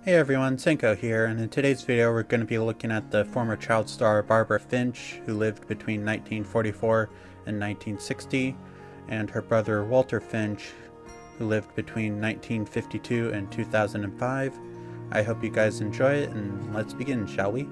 Hey everyone, Senko here, and in today's video we're going to be looking at the former child star Barbara Finch, who lived between 1944 and 1960, and her brother Walter Finch, who lived between 1952 and 2005. I hope you guys enjoy it, and let's begin, shall we?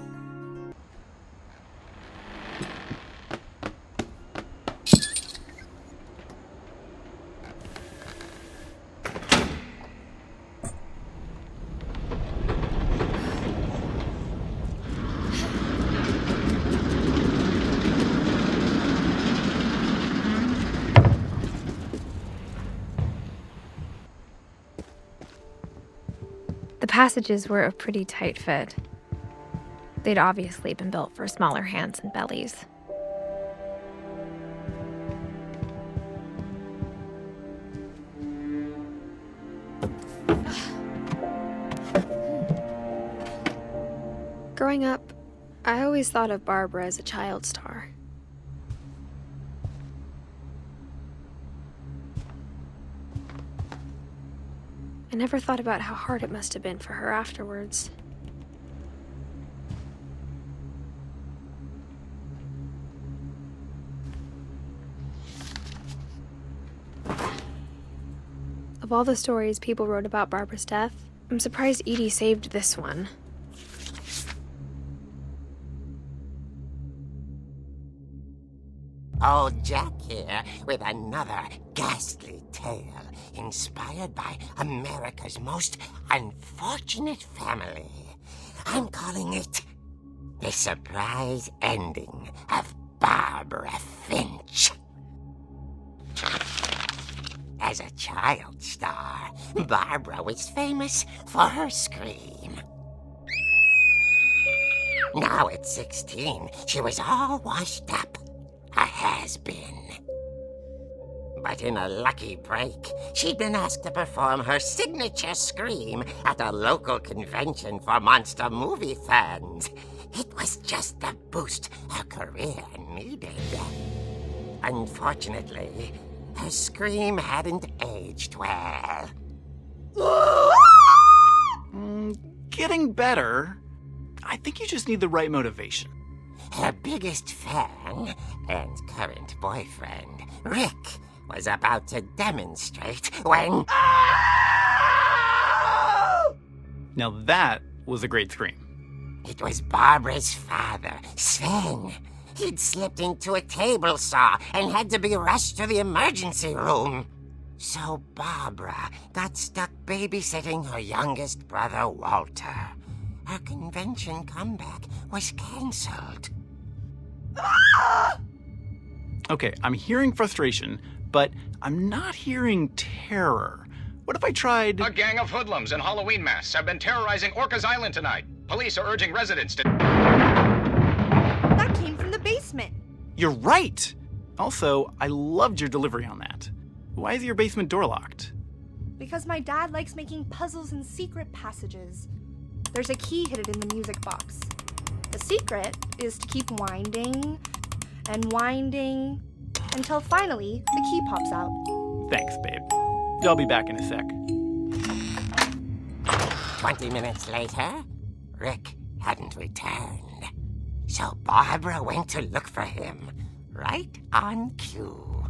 The passages were a pretty tight fit. They'd obviously been built for smaller hands and bellies. Growing up, I always thought of Barbara as a child star. I never thought about how hard it must have been for her afterwards. Of all the stories people wrote about Barbara's death, I'm surprised Edie saved this one. Old Jack here with another ghastly tale inspired by America's most unfortunate family. I'm calling it The Surprise Ending of Barbara Finch. As a child star, Barbara was famous for her scream. Now at 16, she was all washed up. A has-been. But in a lucky break, she'd been asked to perform her signature scream at a local convention for monster movie fans. It was just the boost her career needed. Unfortunately, her scream hadn't aged well. Getting better. I think you just need the right motivation. Her biggest fan and current boyfriend, Rick, was about to demonstrate when... Now that was a great scream. It was Barbara's father, Sven. He'd slipped into a table saw and had to be rushed to the emergency room. So Barbara got stuck babysitting her youngest brother, Walter. Her convention comeback was cancelled. Okay, I'm hearing frustration, but I'm not hearing terror. What if I tried... A gang of hoodlums in Halloween masks have been terrorizing Orcas Island tonight. Police are urging residents to... That came from the basement. You're right! Also, I loved your delivery on that. Why is your basement door locked? Because my dad likes making puzzles and secret passages. There's a key hidden in the music box. The secret is to keep winding and winding until finally the key pops out. Thanks, babe. I'll be back in a sec. 20 minutes later, Rick hadn't returned. So Barbara went to look for him, right on cue.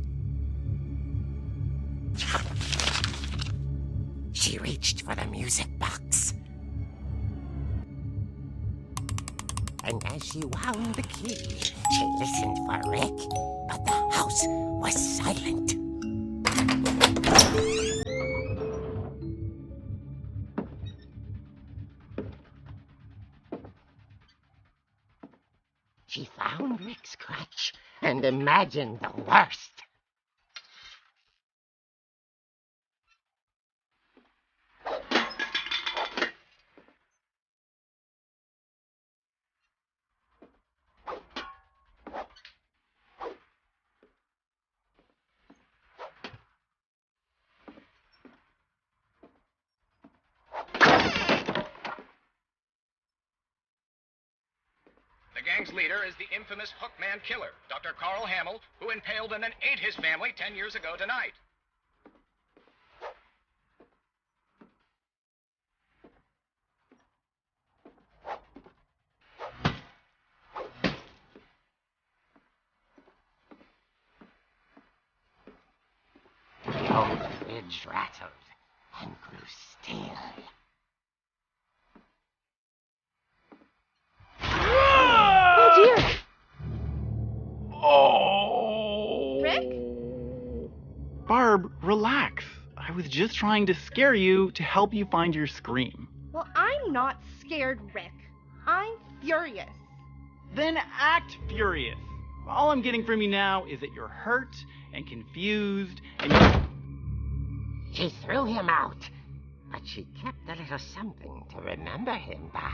She reached for the music box. And as she wound the key, she listened for Rick, but the house was silent. She found Rick's crutch and imagined the worst. The gang gang's leader is the infamous Hookman killer, Dr. Carl Hamill, who impaled and then ate his family 10 years ago tonight. The old fridge rattled and grew still. Oh dear! Oh! Rick? Barb, relax. I was just trying to scare you to help you find your scream. Well, I'm not scared, Rick. I'm furious. Then act furious. All I'm getting from you now is that you're hurt and confused and She threw him out, but she kept a little something to remember him by.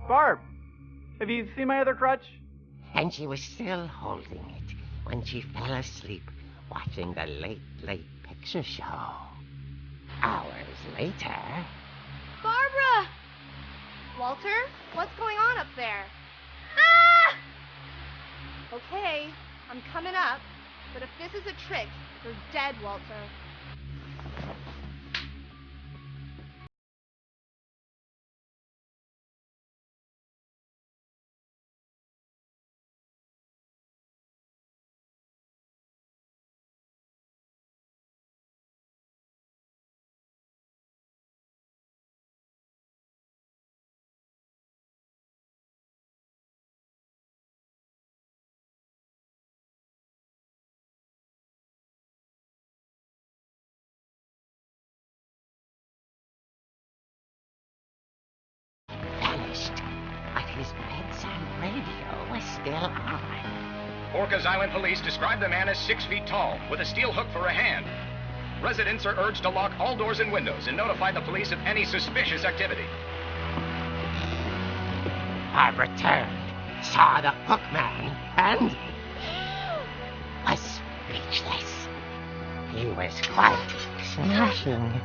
Barb, have you seen my other crutch? And she was still holding it when she fell asleep watching the late picture show. Hours later... Barbara! Walter, what's going on up there? Ah! Okay, I'm coming up, but if this is a trick, you're dead, Walter. Vanished, but his bedside radio was still on. Orcas Island police describe the man as 6 feet tall, with a steel hook for a hand. Residents are urged to lock all doors and windows and notify the police of any suspicious activity. Barbara turned, saw the Hookman, and was speechless. He was quite smashing.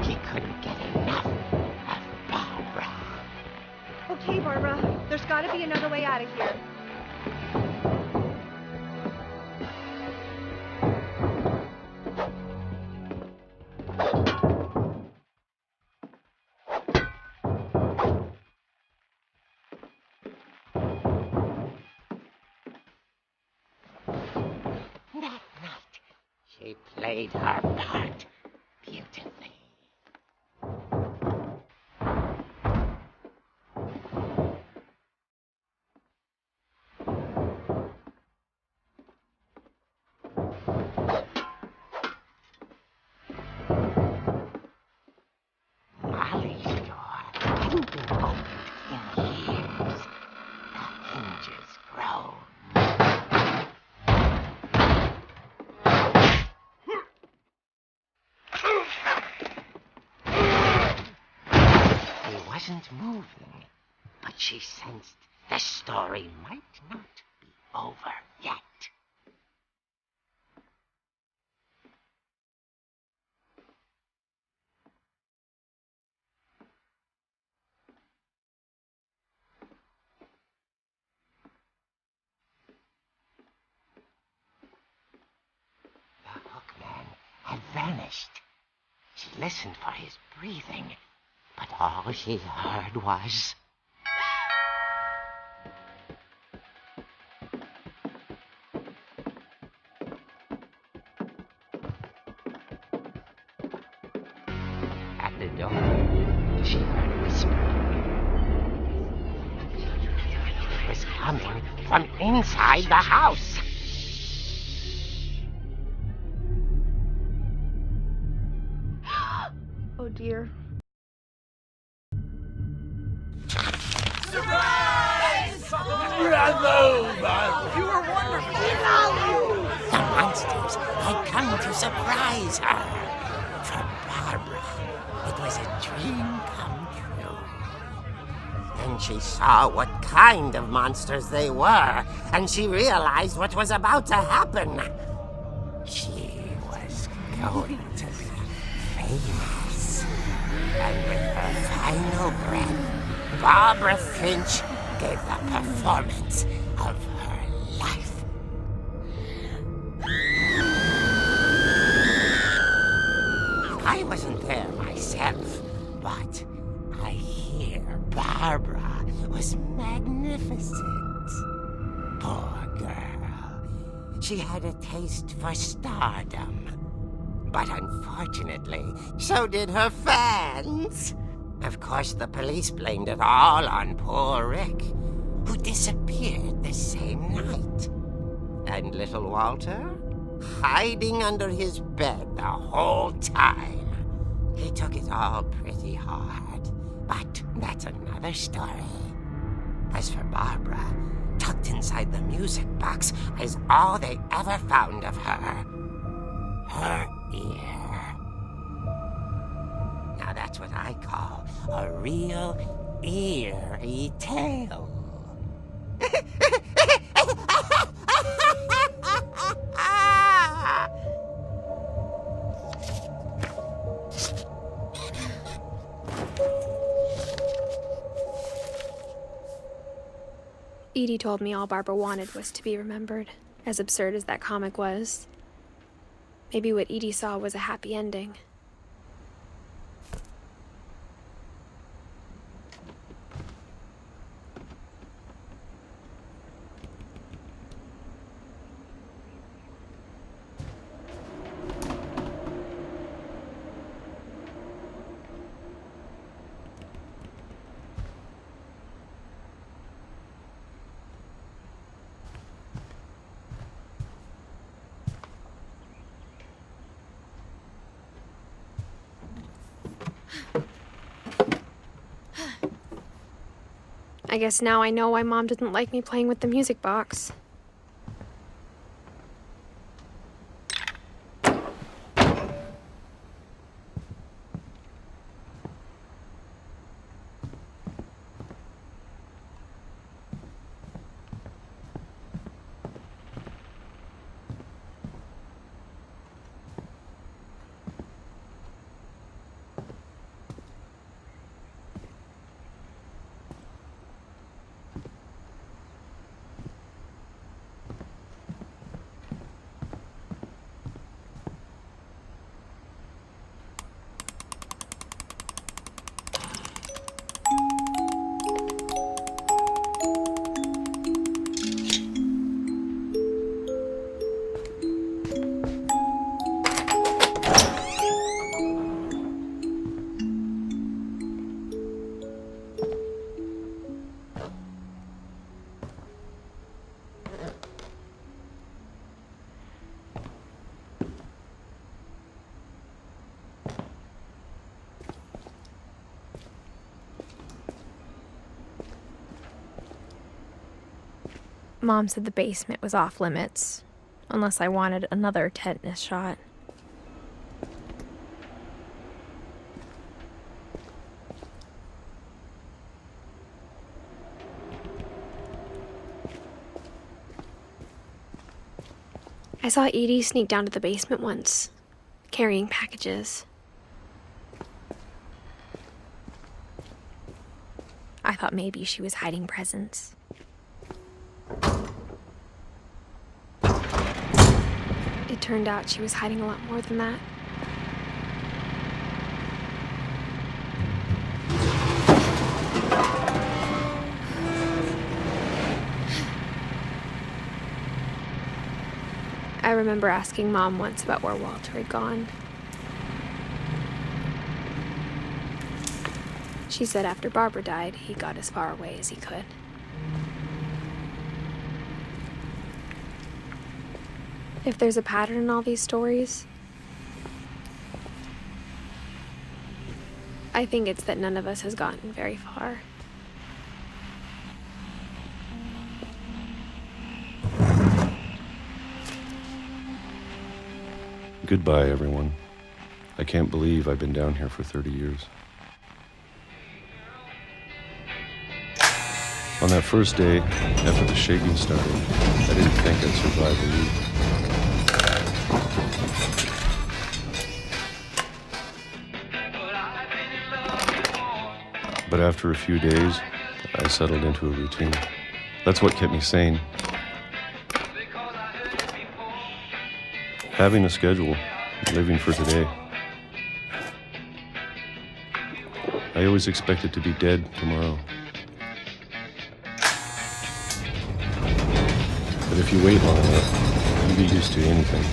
He couldn't get enough of Barbara. Okay, Barbara, there's gotta be another way out of here. That night, she played her part beautifully. Molly's door hadn't been opened in years. The hinges groaned. He wasn't moving, but she sensed the story might not be over yet. The Hookman had vanished. She listened for his breathing, but all she heard was... At the door, she heard whispering. It was coming from inside the house. Oh dear. The monsters had come to surprise her. For Barbara, it was a dream come true. Then she saw what kind of monsters they were, and she realized what was about to happen. She was going to be famous. And with her final breath, Barbara Finch gave the performance of her life. I wasn't there myself, but I hear Barbara was magnificent. Poor girl. She had a taste for stardom. But unfortunately, so did her fans. Of course, the police blamed it all on poor Rick, who disappeared the same night. And little Walter? Hiding under his bed the whole time. He took it all pretty hard, but that's another story. As for Barbara, tucked inside the music box is all they ever found of her. Her ear. Now that's what I call a real eerie tale. Edie told me all Barbara wanted was to be remembered, as absurd as that comic was. Maybe what Edie saw was a happy ending. I guess now I know why Mom didn't like me playing with the music box. Mom said the basement was off limits, unless I wanted another tetanus shot. I saw Edie sneak down to the basement once, carrying packages. I thought maybe she was hiding presents. It turned out she was hiding a lot more than that. I remember asking Mom once about where Walter had gone. She said after Barbara died, he got as far away as he could. If there's a pattern in all these stories, I think it's that none of us has gotten very far. Goodbye, everyone. I can't believe I've been down here for 30 years. On that first day, after the shaking started, I didn't think I'd survive a week. But after a few days, I settled into a routine. That's what kept me sane. Having a schedule, living for today. I always expected to be dead tomorrow. But if you wait long enough, you get used to anything.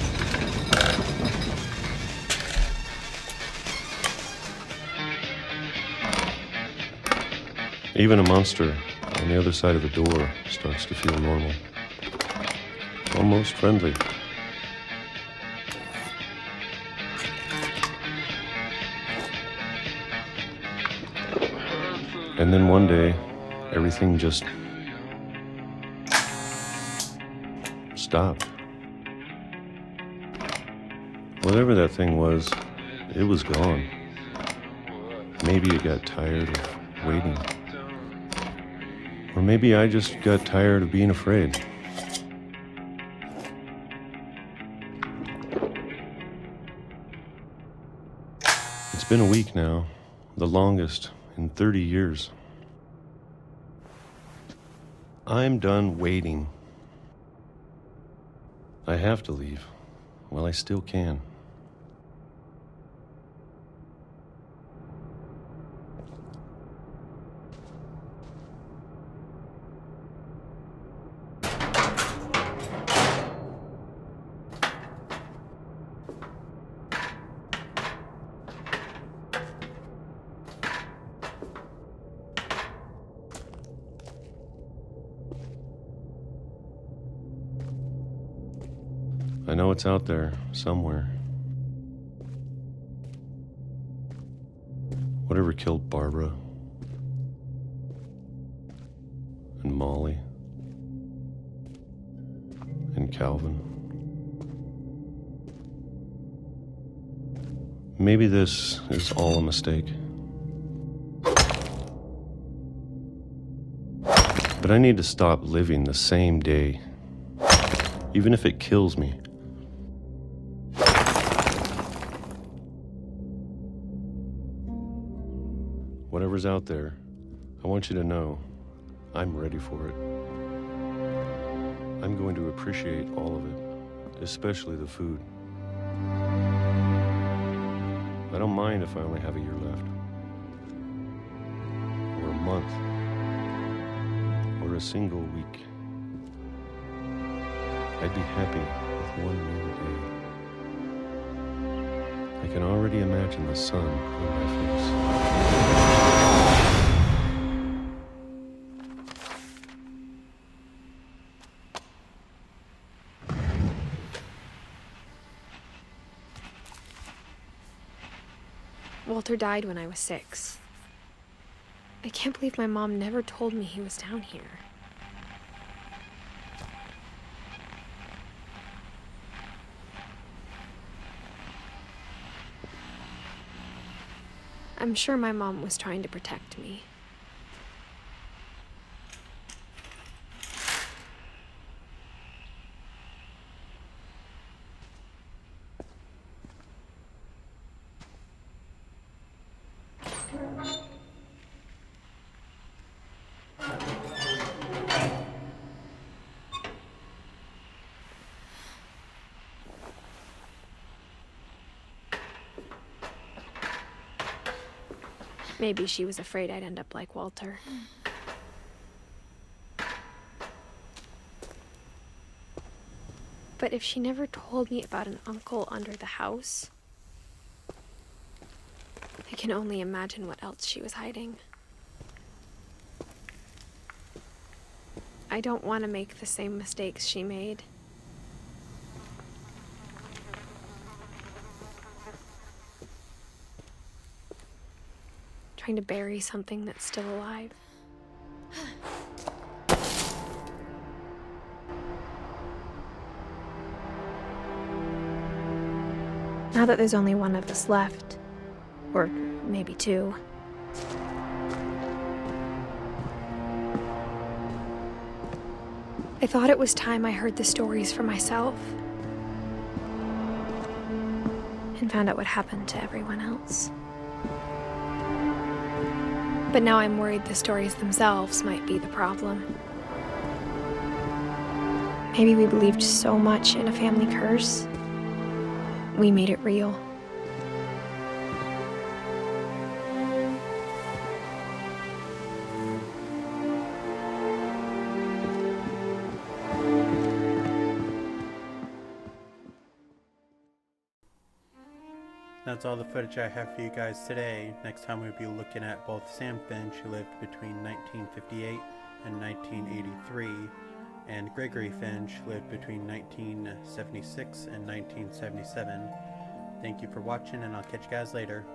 Even a monster on the other side of the door starts to feel normal. Almost friendly. And then one day, everything just stopped. Whatever that thing was, it was gone. Maybe it got tired of waiting. Or maybe I just got tired of being afraid. It's been a week now, the longest in 30 years. I'm done waiting. I have to leave while I still can. I know it's out there, somewhere. Whatever killed Barbara and Molly and Calvin. Maybe this is all a mistake. But I need to stop living the same day, even if it kills me. Whatever's out there, I want you to know I'm ready for it. I'm going to appreciate all of it, especially the food. I don't mind if I only have a year left, or a month, or a single week. I'd be happy with one new day. I can already imagine the sun on my face. Walter died when I was 6. I can't believe my mom never told me he was down here. I'm sure my mom was trying to protect me. Maybe she was afraid I'd end up like Walter. But if she never told me about an uncle under the house, I can only imagine what else she was hiding. I don't want to make the same mistakes she made. Trying to bury something that's still alive. Now that there's only one of us left, or maybe 2, I thought it was time I heard the stories for myself and found out what happened to everyone else. But now I'm worried the stories themselves might be the problem. Maybe we believed so much in a family curse, we made it real. That's all the footage I have for you guys today. Next time we'll be looking at both Sam Finch, who lived between 1958 and 1983, and Gregory Finch, who lived between 1976 and 1977. Thank you for watching, and I'll catch you guys later.